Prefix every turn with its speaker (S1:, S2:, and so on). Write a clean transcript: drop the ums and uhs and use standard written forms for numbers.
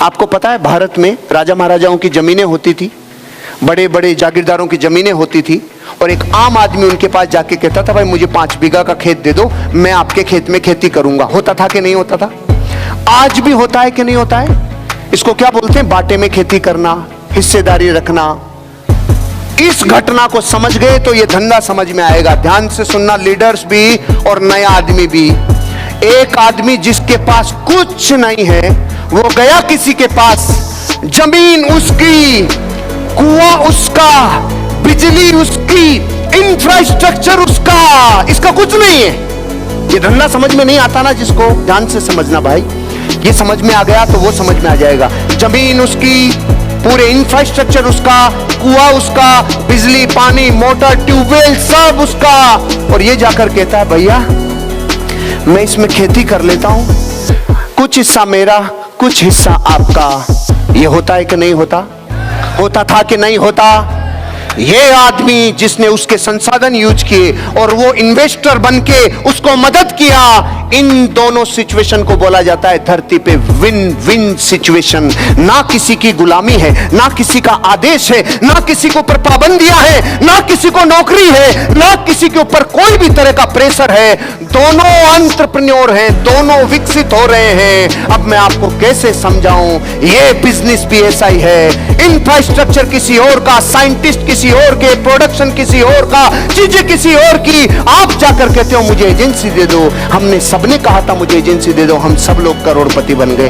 S1: आपको पता है भारत में राजा महाराजाओं की जमीनें होती थी, बड़े बड़े जागीरदारों की जमीनें होती थी, और एक आम आदमी उनके पास जाके कहता था भाई मुझे 5 बीघा का खेत दे दो, मैं आपके खेत में खेती करूंगा। होता था कि नहीं होता था? आज भी होता है कि नहीं होता है? इसको क्या बोलते हैं? बाटे में खेती करना, हिस्सेदारी रखना। इस घटना को समझ गए तो ये धंधा समझ में आएगा। ध्यान से सुनना, लीडर्स भी और नया आदमी भी। एक आदमी जिसके पास कुछ नहीं है, वो गया किसी के पास, जमीन उसकी, कुआं उसका, बिजली उसकी, इंफ्रास्ट्रक्चर उसका, इसका कुछ नहीं है। ये धंधा समझ में नहीं आता ना जिसको, ध्यान से समझना भाई। ये समझ में आ गया तो वो समझ में आ जाएगा। जमीन उसकी, पूरे इंफ्रास्ट्रक्चर उसका, कुआं उसका, बिजली, पानी, मोटर, ट्यूबवेल सब उसका, और ये जाकर कहता है भैया मैं इसमें खेती कर लेता हूं, कुछ हिस्सा मेरा, कुछ हिस्सा आपका। ये होता है कि नहीं होता? होता था कि नहीं होता? ये आदमी जिसने उसके संसाधन यूज किए और वो इन्वेस्टर बनके उसको मदद किया, इन दोनों सिचुएशन को बोला जाता है धरती पे विन विन सिचुएशन। ना किसी की गुलामी है, ना किसी का आदेश है, ना किसी के ऊपर पाबंदियां है, ना किसी को नौकरी है, ना किसी के ऊपर कोई भी तरह का प्रेशर है। दोनों एंटरप्रेन्योर हैं, दोनों विकसित हो रहे हैं। अब मैं आपको कैसे समझाऊं, ये बिजनेस भी ऐसा ही है। इंफ्रास्ट्रक्चर किसी और का, साइंटिस्ट किसी और के, प्रोडक्शन किसी और का, चीजें किसी और की। आप जाकर कहते हो मुझे एजेंसी दे दो। हमने सबने कहा था मुझे एजेंसी दे दो, हम सब लोग करोड़पति बन गए।